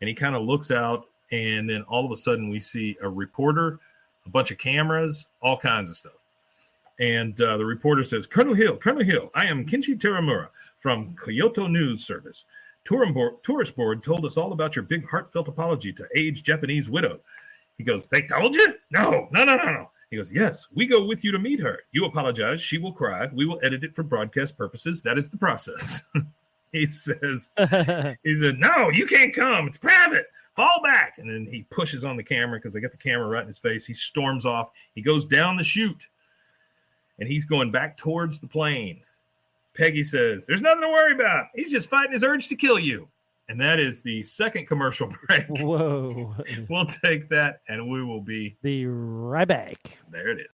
And he kind of looks out, and then all of a sudden we see a reporter a bunch of cameras, all kinds of stuff. And the reporter says, Colonel Hill, I am Kenshi Teramura from Kyoto News Service. Tourist board told us all about your big heartfelt apology to aged Japanese widow. He goes, they told you? No. He goes, yes, we go with you to meet her. You apologize. She will cry. We will edit it for broadcast purposes. That is the process. He said, no, you can't come. It's private. Fall back. And then he pushes on the camera because they got the camera right in his face. He storms off. He goes down the chute and he's going back towards the plane. Peggy says, there's nothing to worry about. He's just fighting his urge to kill you. And that is the second commercial break. Whoa. We'll take that and we will be right back. There it is.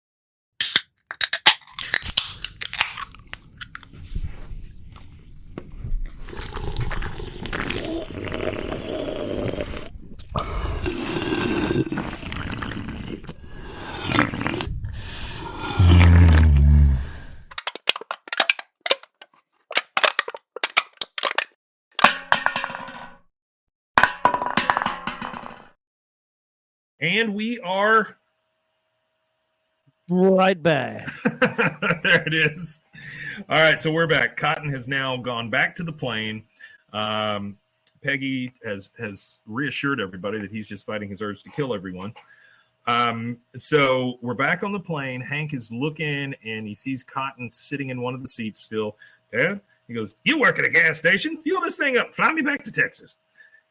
And we are right back. There it is. All right, so we're back. Cotton has now gone back to the plane. Peggy has reassured everybody that he's just fighting his urge to kill everyone. So we're back on the plane. Hank is looking, and he sees Cotton sitting in one of the seats still. Dad, he goes, you work at a gas station. Fuel this thing up. Fly me back to Texas.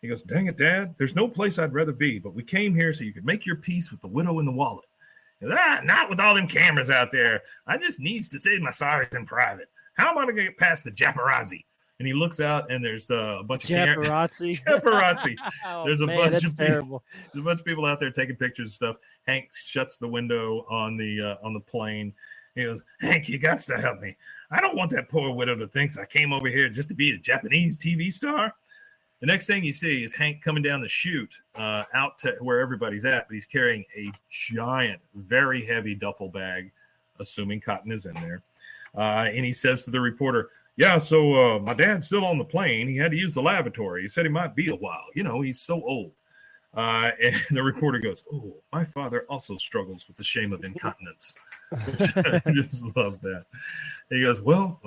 He goes, dang it, Dad, there's no place I'd rather be, but we came here so you could make your peace with the widow in the wallet. Goes, not with all them cameras out there. I just needs to say my sorries in private. How am I going to get past the paparazzi? And he looks out, and there's a bunch of paparazzi. Paparazzi. There's a bunch of terrible. There's a bunch of people out there taking pictures and stuff. Hank shuts the window on the plane. He goes, Hank, you got to help me. I don't want that poor widow to think I came over here just to be a Japanese TV star. The next thing you see is Hank coming down the chute out to where everybody's at, but he's carrying a giant, very heavy duffel bag, assuming Cotton is in there. And he says to the reporter, yeah, so my dad's still on the plane. He had to use the lavatory. He said he might be a while. You know, he's so old. And the reporter goes, oh, my father also struggles with the shame of incontinence. I just love that. He goes, well,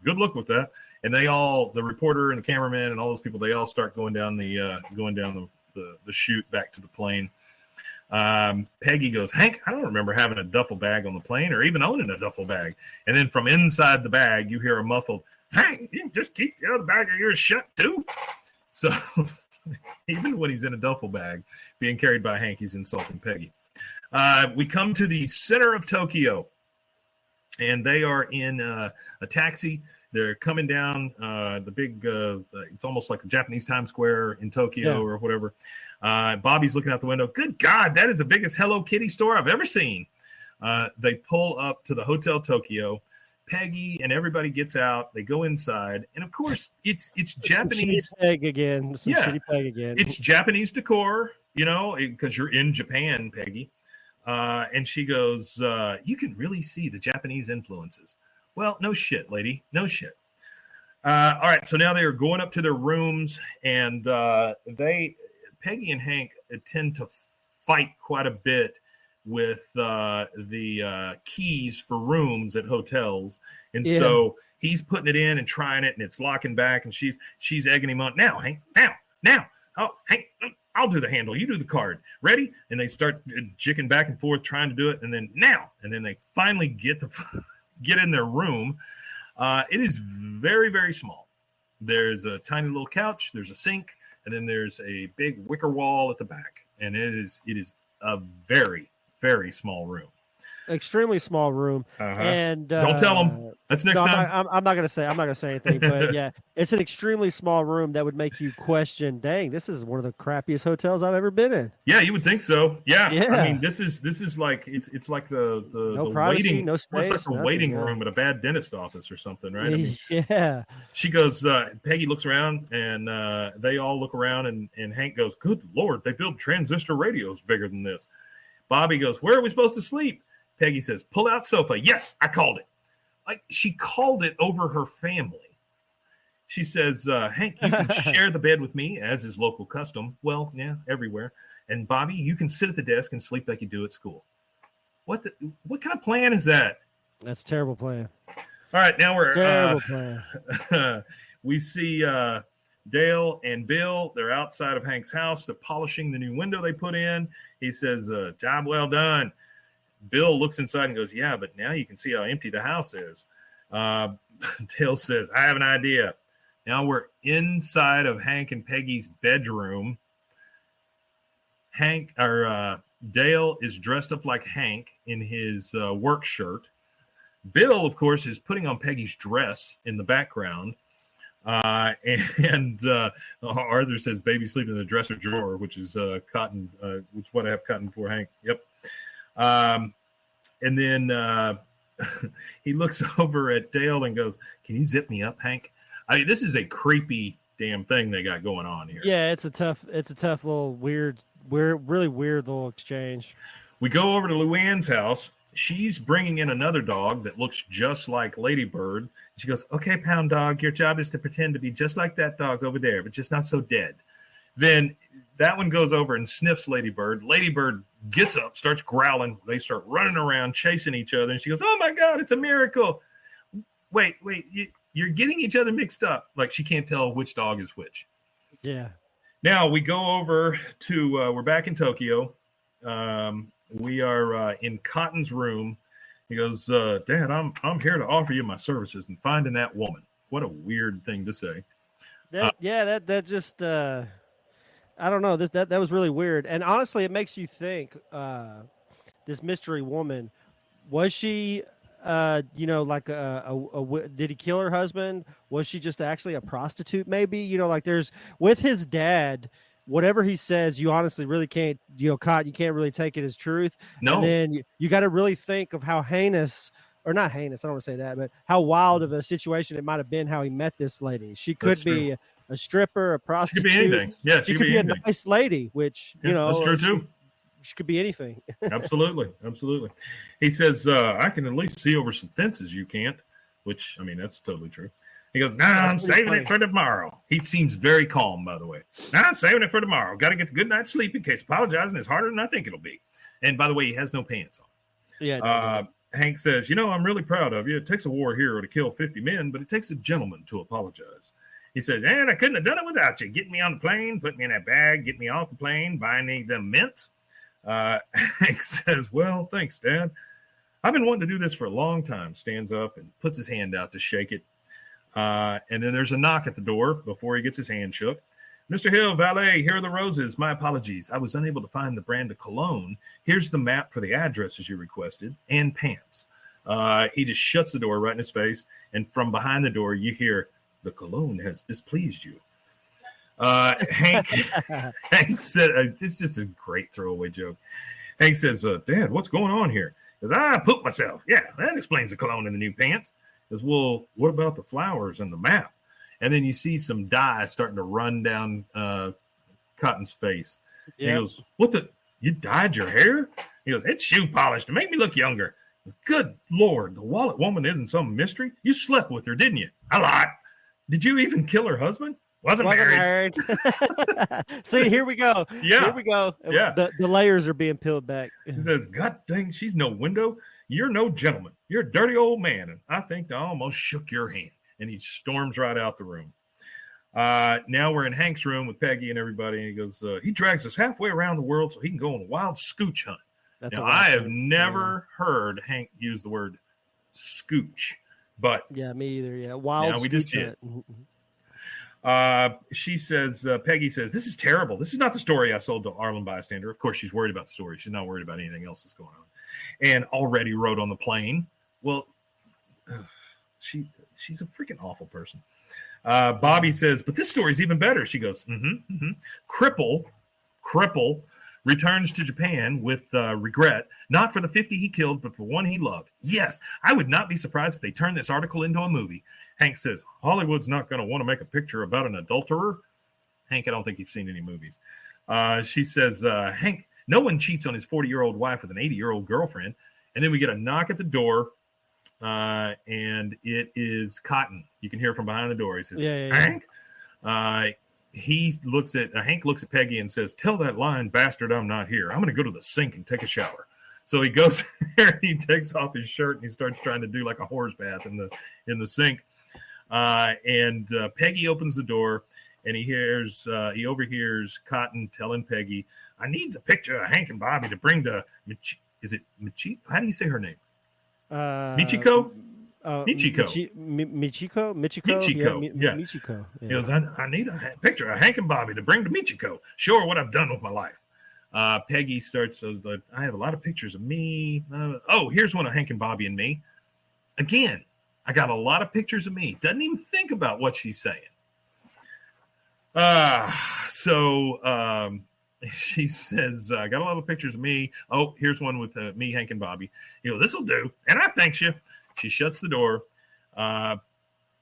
good luck with that. And they all, the reporter and the cameraman and all those people, they all start going down the chute back to the plane. Peggy goes, Hank, I don't remember having a duffel bag on the plane or even owning a duffel bag. And then from inside the bag, you hear a muffled, Hank, you just keep the other bag of yours shut too. So even when he's in a duffel bag being carried by Hank, he's insulting Peggy. We come to the center of Tokyo, and they are in a taxi. They're coming down the big, it's almost like the Japanese Times Square in Tokyo or whatever. Bobby's looking out the window. Good God, that is the biggest Hello Kitty store I've ever seen. They pull up to the Hotel Tokyo. Peggy and everybody gets out. They go inside. And, of course, it's Japanese. Shitty peg again. It's Japanese decor, you know, because you're in Japan, Peggy. And she goes, you can really see the Japanese influences. Well, no shit, lady. No shit. All right. So now they are going up to their rooms, and Peggy and Hank tend to fight quite a bit with the keys for rooms at hotels. And so he's putting it in and trying it, and it's locking back, and she's egging him on. Now, Hank, now. Oh, Hank, I'll do the handle. You do the card. Ready? And they start jicking back and forth trying to do it. And then now, and then they finally get in their room. It is very, very small. There's a tiny little couch. There's a sink. And then there's a big wicker wall at the back. And it is a very, very small room. Extremely small room. And don't tell them. That's next time. I'm not gonna say anything, but yeah, it's an extremely small room that would make you question, dang, this is one of the crappiest hotels I've ever been in. Yeah, you would think so. Yeah. I mean, this is like it's like the privacy, waiting, no space, it's like a waiting room at a bad dentist office or something, right? I mean, yeah. She goes, Peggy looks around, and they all look around, and Hank goes, good Lord, they build transistor radios bigger than this. Bobby goes, where are we supposed to sleep? Peggy says, pull out sofa. Yes, I called it. Like, she called it over her family. She says, Hank, you can share the bed with me, as is local custom. Well, yeah, everywhere. And Bobby, you can sit at the desk and sleep like you do at school. What kind of plan is that? That's a terrible plan. All right, now we're Terrible plan. we see Dale and Bill. They're outside of Hank's house. They're polishing the new window they put in. He says, "Job well done." Bill looks inside and goes, "Yeah, but now you can see how empty the house is." Dale says, "I have an idea." Now we're inside of Hank and Peggy's bedroom. Dale is dressed up like Hank in his work shirt. Bill, of course, is putting on Peggy's dress in the background. And Arthur says, "Baby sleeping in the dresser drawer," which is cotton, which is what I have cotton for Hank. Yep. And then he looks over at Dale and goes, "Can you zip me up, Hank?" I mean, this is a creepy damn thing they got going on here. Yeah, it's a tough little really weird little exchange. We go over to Luann's house. She's bringing in another dog that looks just like Ladybird. She goes, "Okay, Pound Dog, your job is to pretend to be just like that dog over there, but just not so dead." Then that one goes over and sniffs Ladybird. Ladybird gets up, starts growling. They start running around, chasing each other. And she goes, "Oh, my God, it's a miracle." Wait, you're getting each other mixed up. Like she can't tell which dog is which. Yeah. Now we go over to, we're back in Tokyo. We are in Cotton's room. He goes, "Dad, I'm here to offer you my services in finding that woman." What a weird thing to say. That just I don't know. That was really weird. And honestly, it makes you think, this mystery woman, was she like did he kill her husband? Was she just actually a prostitute? Maybe, like there's with his dad, whatever he says, you honestly really can't, you can't really take it as truth. No. And then you got to really think of how heinous, or not heinous, I don't want to say that, but how wild of a situation it might have been how he met this lady. She could be a stripper, a prostitute. She could be anything. Yeah, she could be anything. A nice lady, which, that's true too. She could be anything. Absolutely. He says, "I can at least see over some fences you can't," which, I mean, that's totally true. He goes, "Nah, I'm saving it for tomorrow." He seems very calm, by the way. "Nah, I'm saving it for tomorrow. Got to get a good night's sleep in case apologizing is harder than I think it'll be." And by the way, he has no pants on. Yeah. Hank says, "I'm really proud of you. It takes a war hero to kill 50 men, but it takes a gentleman to apologize." He says, "And I couldn't have done it without you. Getting me on the plane, putting me in that bag, getting me off the plane, buying me them mints." Hank says, "Well, thanks, Dad. I've been wanting to do this for a long time." Stands up and puts his hand out to shake it. And then there's a knock at the door before he gets his hand shook. "Mr. Hill, valet, here are the roses. My apologies. I was unable to find the brand of cologne. Here's the map for the addresses you requested and pants." He just shuts the door right in his face. And from behind the door, you hear, "The cologne has displeased you." Hank said, it's just a great throwaway joke. Hank says, "Dad, what's going on here?" He goes, "I pooped myself." "Yeah, that explains the cologne in the new pants." He goes, "Well, what about the flowers and the map?" And then you see some dye starting to run down Cotton's face. Yep. He goes, "You dyed your hair?" He goes, "It's shoe polish to make me look younger." He goes, "Good Lord, the wallet woman isn't some mystery. You slept with her, didn't you?" "A lot." "Did you even kill her husband?" Wasn't married. See, here we go. Yeah. Here we go. Yeah. The layers are being peeled back. He says, "God dang, she's no window. You're no gentleman. You're a dirty old man. And I think I almost shook your hand." And he storms right out the room. Now we're in Hank's room with Peggy and everybody. And he goes, "He drags us halfway around the world so he can go on a wild scooch hunt." Now, I have never heard Hank use the word scooch, but yeah, me either. Yeah. Wild scooch we just did. She says, Peggy says, "This is terrible. This is not the story I sold to Arlen Bystander." Of course, she's worried about the story. She's not worried about anything else that's going on. And already wrote on the plane. Well, she's a freaking awful person. Bobby says, "But this story's even better." She goes, Cripple returns to Japan with regret, not for the 50 he killed, but for one he loved. Yes, I would not be surprised if they turn this article into a movie. Hank says, "Hollywood's not going to want to make a picture about an adulterer." Hank, I don't think you've seen any movies. She says, "Hank, no one cheats on his 40-year-old wife with an 80-year-old girlfriend." And then we get a knock at the door, and it is Cotton. You can hear from behind the door. He says, "Hank?" Hank looks at Peggy and says, "Tell that lying bastard I'm not here. I'm going to go to the sink and take a shower." So he goes there, he takes off his shirt, and he starts trying to do like a horse bath in the sink. And Peggy opens the door, and he overhears Cotton telling Peggy, "I needs a picture of Hank and Bobby to bring to is it Michiko? How do you say her name? Michiko? Michiko. Michiko. Yeah. Michiko. Yeah. He goes, I need a picture of Hank and Bobby to bring to Michiko. Show her what I've done with my life. Peggy starts, I have a lot of pictures of me. Here's one of Hank and Bobby and me. Again, I got a lot of pictures of me. Doesn't even think about what she's saying. She says, I got a lot of pictures of me. Oh, here's one with me, Hank, and Bobby. This'll do. And I thanks you. She shuts the door.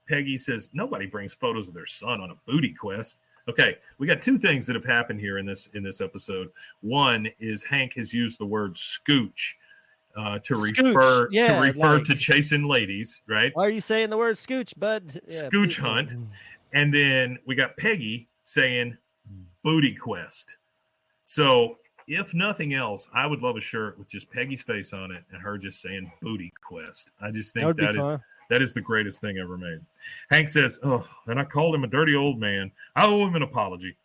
Peggy says, nobody brings photos of their son on a booty quest. Okay, we got two things that have happened here in this episode. One is Hank has used the word scooch to refer to chasing ladies, right? Why are you saying the word scooch, bud? Scooch hunt. And then we got Peggy saying booty quest. So if nothing else, I would love a shirt with just Peggy's face on it and her just saying booty quest. I just think that is the greatest thing ever made. Hank says, and I called him a dirty old man. I owe him an apology.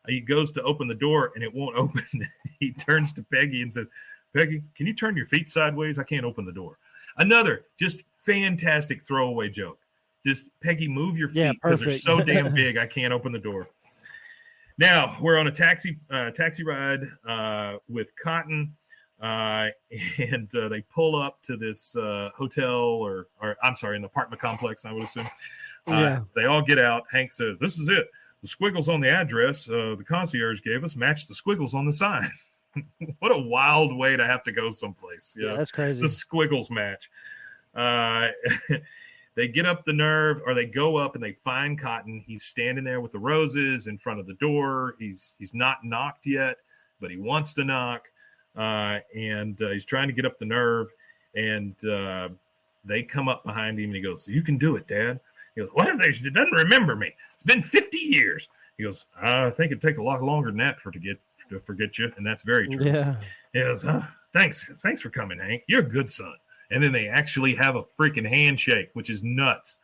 He goes to open the door and it won't open. He turns to Peggy and says, Peggy, can you turn your feet sideways? I can't open the door. Another just fantastic throwaway joke. Just, Peggy, move your feet because they're so damn big I can't open the door. Now, we're on a taxi ride with Cotton, and they pull up to this hotel or I'm sorry, an apartment complex, I would assume. They all get out. Hank says, this is it. The squiggles on the address the concierge gave us match the squiggles on the sign. What a wild way to have to go someplace. Yeah, that's crazy. The squiggles match. They get up the nerve, or they go up and they find Cotton. He's standing there with the roses in front of the door. He's not knocked yet, but he wants to knock. And he's trying to get up the nerve. And they come up behind him and he goes, you can do it, Dad. He goes, what if they doesn't remember me? It's been 50 years. He goes, I think it'd take a lot longer than that to forget you. And that's very true. Yeah. He goes, thanks for coming, Hank. You're a good son. And then they actually have a freaking handshake, which is nuts.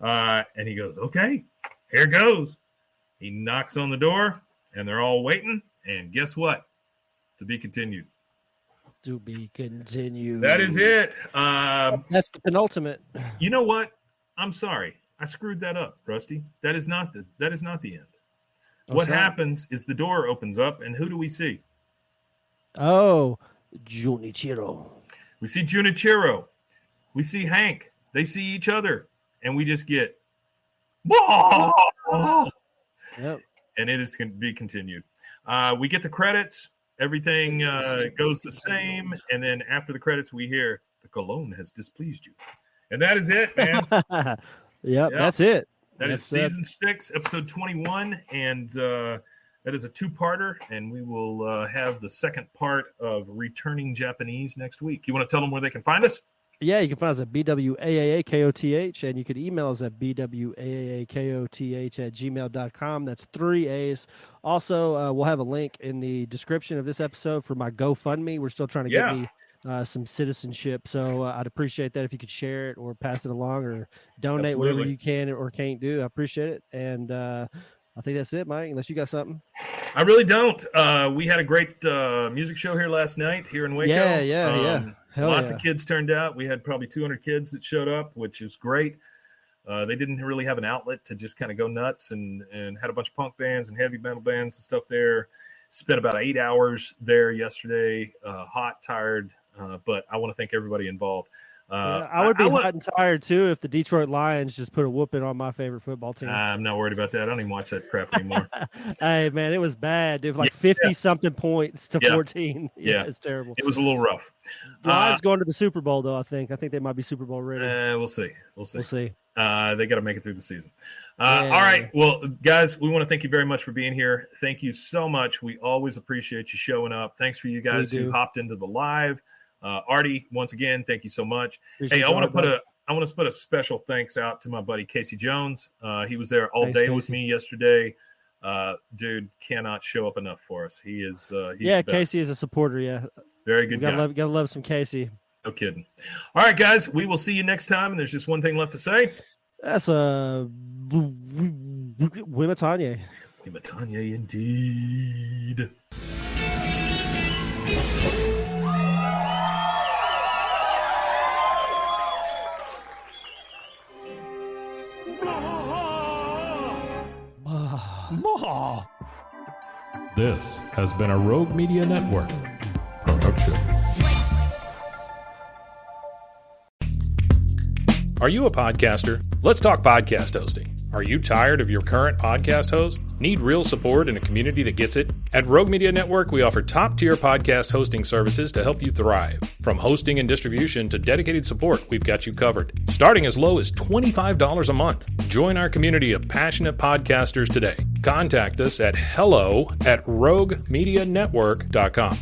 And he goes, okay, here goes. He knocks on the door, and they're all waiting. And guess what? To be continued. To be continued. That is it. That's the penultimate. You know what? I'm sorry. I screwed that up, Rusty. That is not the end. What happens is the door opens up, and who do we see? Oh, Junichiro. We see Junichiro. We see Hank. They see each other. And we just get, whoa! Yep. And it is going to be continued. We get the credits. Everything goes the same. And then after the credits, we hear, the cologne has displeased you. And that is it, man. Yep, that's it. That is season 6, episode 21. And that is a 2-parter, and we will have the second part of Returning Japanese next week. You want to tell them where they can find us? Yeah, you can find us at BWAAAKOTH, and you can email us at BWAAKOTH@gmail.com. That's 3 A's. Also, we'll have a link in the description of this episode for my GoFundMe. We're still trying to get me some citizenship, so I'd appreciate that if you could share it or pass it along or donate whatever you can or can't do. I appreciate it, and I think that's it, Mike, unless you got something. I really don't. We had a great music show here last night here in Waco. Yeah. Lots of kids turned out. We had probably 200 kids that showed up, which is great. They didn't really have an outlet to just kind of go nuts and had a bunch of punk bands and heavy metal bands and stuff there. Spent about 8 hours there yesterday, hot, tired, but I want to thank everybody involved. I would be hot and tired too if the Detroit Lions just put a whooping on my favorite football team. I'm not worried about that. I don't even watch that crap anymore. Hey man, it was bad, dude. Like 50 something points to 14. Yeah, it's terrible. It was a little rough. Lions going to the Super Bowl though. I think they might be Super Bowl ready. We'll see. They got to make it through the season. All right. Well, guys, we want to thank you very much for being here. Thank you so much. We always appreciate you showing up. Thanks for you guys who hopped into the live. Artie, once again, thank you so much. Appreciate I want to put a special thanks out to my buddy Casey Jones. He was there all day with me yesterday. Dude cannot show up enough for us. He is. Casey is a supporter. Yeah. Very good guy. Gotta love some Casey. No kidding. All right, guys, we will see you next time. And there's just one thing left to say. That's Wimatanye. Wimatanye indeed. This has been a Rogue Media Network production. Are you a podcaster? Let's talk podcast hosting. Are you tired of your current podcast host? Need real support in a community that gets it? At Rogue Media Network, we offer top-tier podcast hosting services to help you thrive. From hosting and distribution to dedicated support, we've got you covered. Starting as low as $25 a month. Join our community of passionate podcasters today. Contact us at hello@roguemedianetwork.com.